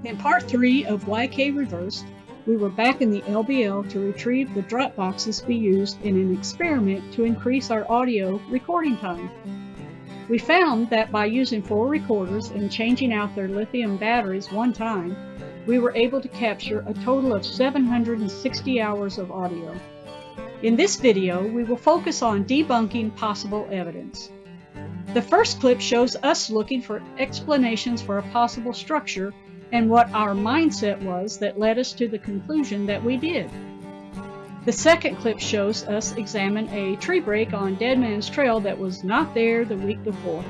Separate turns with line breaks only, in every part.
In part 3 of YK Reversed, we were back in the LBL to retrieve the drop boxes we used in an experiment to increase our audio recording time. We found that by using 4 recorders and changing out their lithium batteries one time, we were able to capture a total of 760 hours of audio. In this video, we will focus on debunking possible evidence. The first clip shows us looking for explanations for a possible structure and what our mindset was that led us to the conclusion that we did. The second clip shows us examine a tree break on Dead Man's Trail that was not there the week before.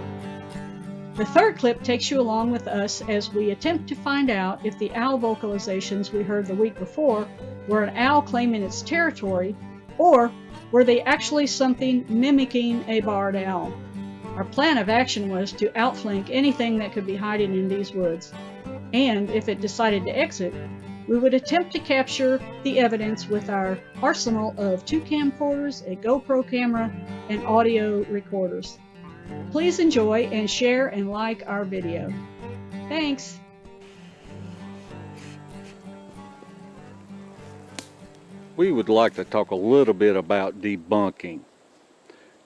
The third clip takes you along with us as we attempt to find out if the owl vocalizations we heard the week before were an owl claiming its territory, or were they actually something mimicking a barred owl. Our plan of action was to outflank anything that could be hiding in these woods, and if it decided to exit, we would attempt to capture the evidence with our arsenal of 2 camcorders, a GoPro camera, and audio recorders. Please enjoy and share and like our video. Thanks!
We would like to talk a little bit about debunking.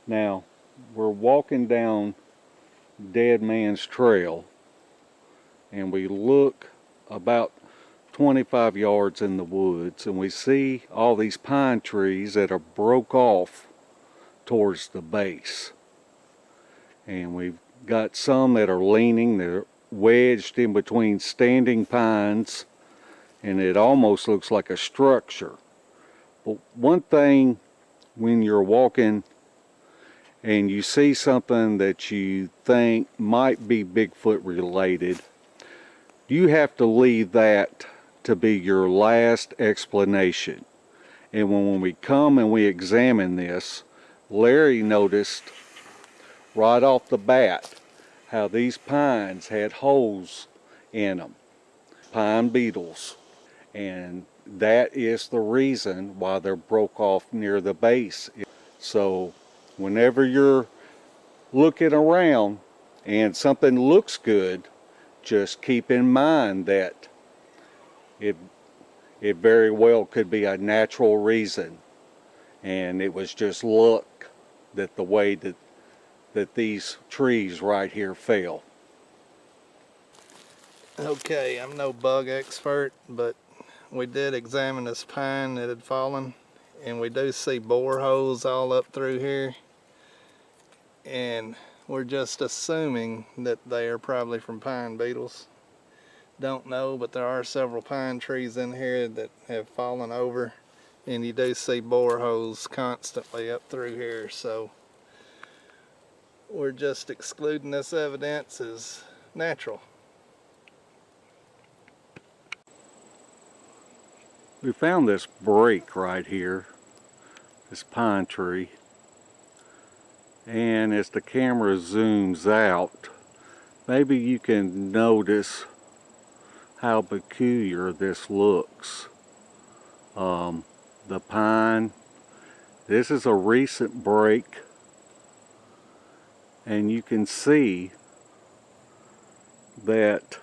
Now, we're walking down Dead Man's Trail, and we look about 25 yards in the woods, and we see all these pine trees that are broke off towards the base. And we've got some that are leaning, they're wedged in between standing pines, and it almost looks like a structure. But one thing, when you're walking and you see something that you think might be Bigfoot related, you have to leave that to be your last explanation. And when we come and we examine this, Larry noticed right off the bat how these pines had holes in them, pine beetles, and that is the reason why they're broke off near the base. So whenever you're looking around and something looks good, just keep in mind that it very well could be a natural reason, and it was just luck that the way that these trees right here fell.
Okay, I'm no bug expert, but we did examine this pine that had fallen, and we do see bore holes all up through here, and we're just assuming that they are probably from pine beetles. Don't know, but there are several pine trees in here that have fallen over, and you do see bore holes constantly up through here, so we're just excluding this evidence as natural.
We found this break right here, this pine tree, and as the camera zooms out, maybe you can notice how peculiar this looks. The pine, this is a recent break, and you can see that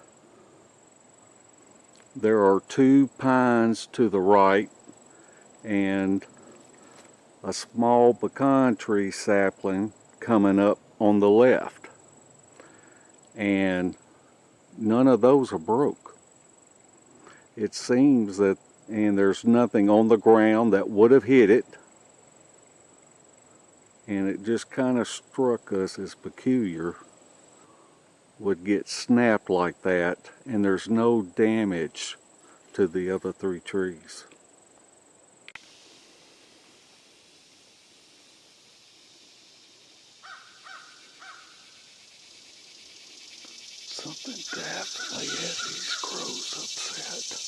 there are 2 pines to the right and a small pecan tree sapling coming up on the left, and none of those are broke. It seems that, and there's nothing on the ground that would have hit it, and it just kind of struck us as peculiar, would get snapped like that, and there's no damage to the other 3 trees. Something definitely had these crows upset.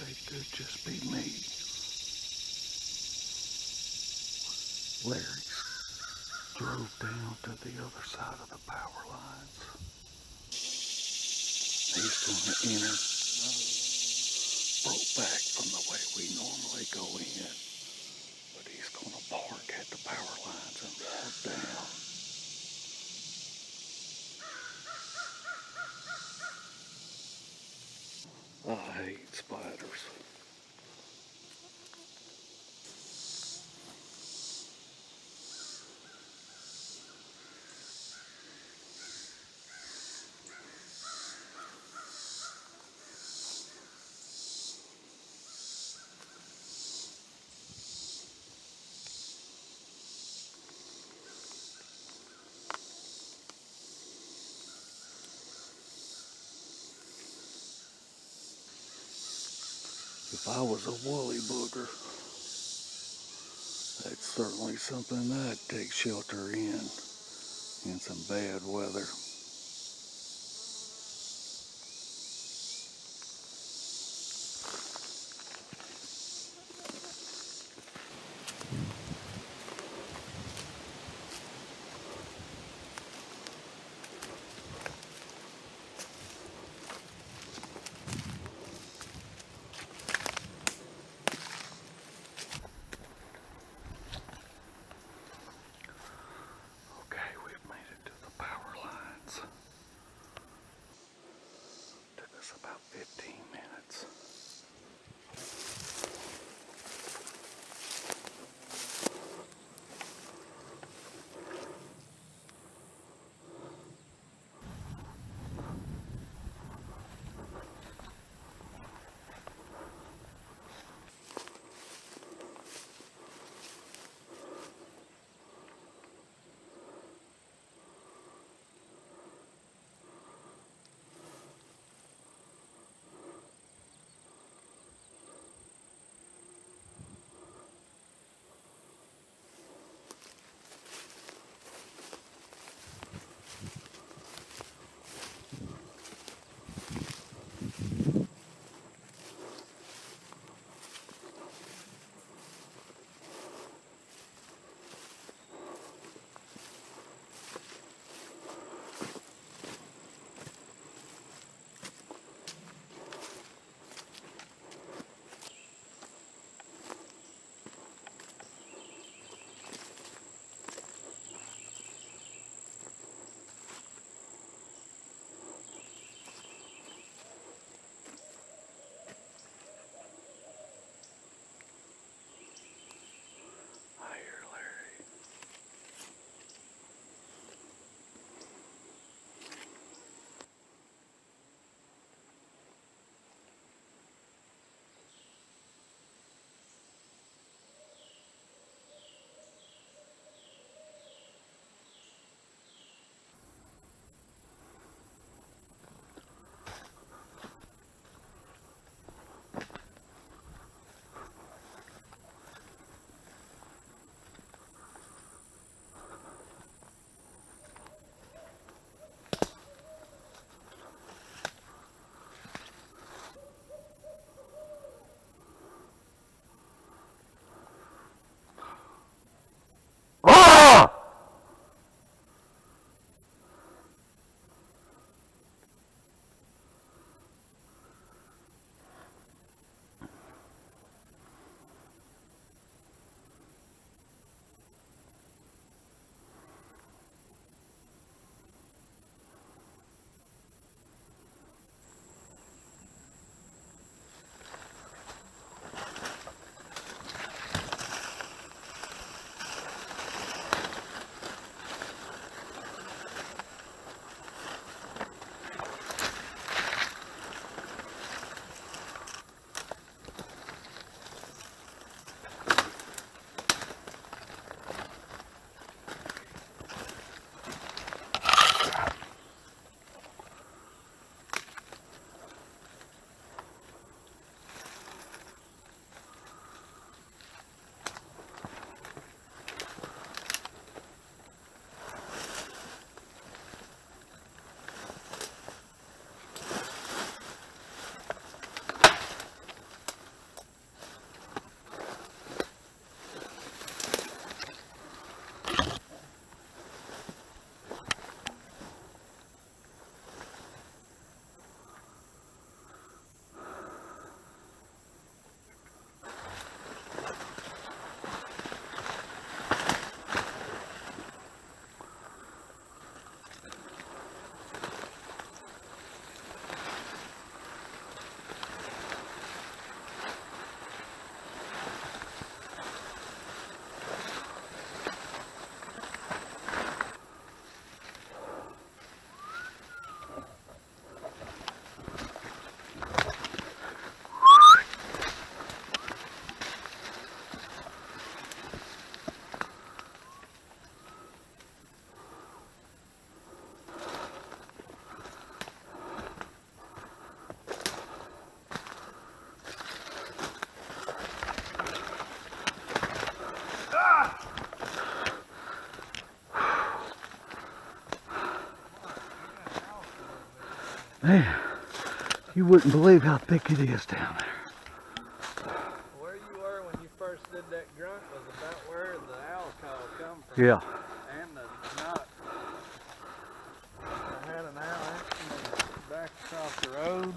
It could just be me. Larry drove down to the other side of the power lines. He's going to enter, broke back from the way we normally go in, but he's going to park at the power lines and walk down. I hate spiders. If I was a woolly booger, that's certainly something I'd take shelter in some bad weather. Okay, we've made it to the power line. Man, you wouldn't believe how thick it is down there.
Where you were when you first did that grunt was about where the owl call come from.
Yeah.
And the knot. I had an owl answer me back across the road.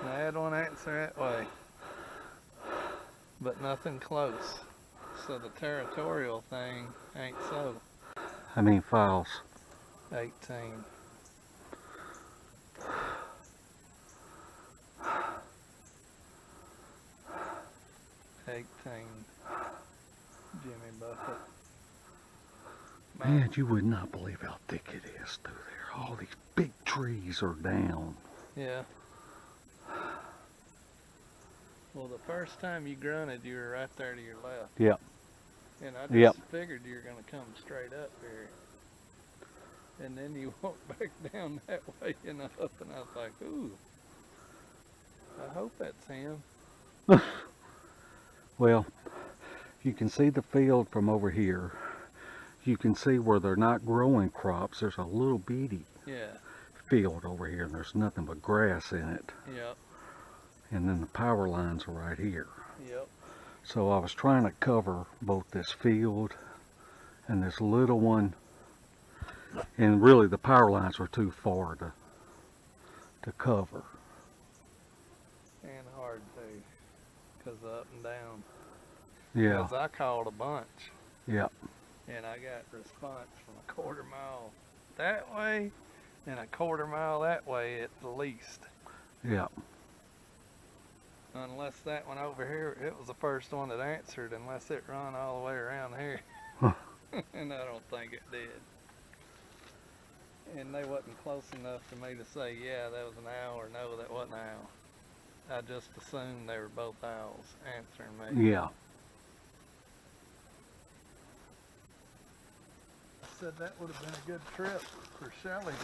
And I had one answer that way. But nothing close. So the territorial thing ain't so.
How many files?
18. Jimmy Buffett.
Man, you would not believe how thick it is through there. All these big trees are down.
Yeah. Well, the first time you grunted, you were right there to your left.
Yep.
And I just figured you were going to come straight up here. And then you walked back down that way and up, and I was like, ooh, I hope that's him.
Well, you can see the field from over here. You can see where they're not growing crops. There's a little bitty field over here, and there's nothing but grass in it.
Yep.
And then the power lines are right here.
Yep.
So I was trying to cover both this field and this little one, and really the power lines were too far to cover.
And hard too, because up and down.
Yeah.
Because I called a bunch.
Yep.
And I got response from a 1/4 mile that way and a 1/4 mile that way at the least.
Yep.
Unless that one over here, it was the first one that answered, unless it run all the way around here. And I don't think it did. And they wasn't close enough to me to say, yeah, that was an owl, or no, that wasn't an owl. I just assumed they were both owls answering me.
Yeah.
I said that would have been a good trip for Shelley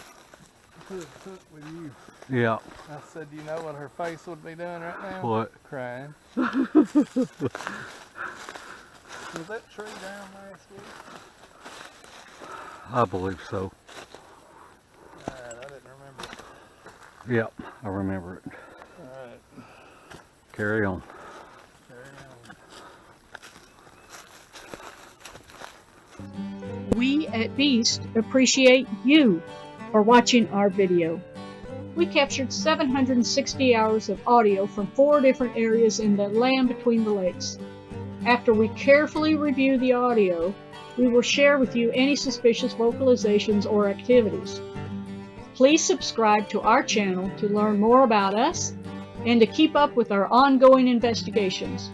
to have took with you.
Yeah.
I said, you know what her face would be doing right now?
What?
Crying. Was that tree down last week?
I believe so.
Alright, I didn't remember it.
Yep, I remember it.
Alright.
Carry on.
Carry on.
We at B.E.A.S.T appreciate you for watching our video. We captured 760 hours of audio from 4 different areas in the land between the lakes. After we carefully review the audio, we will share with you any suspicious vocalizations or activities. Please subscribe to our channel to learn more about us and to keep up with our ongoing investigations.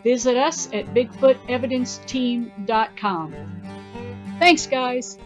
Visit us at BigfootEvidenceTeam.com. Thanks, guys.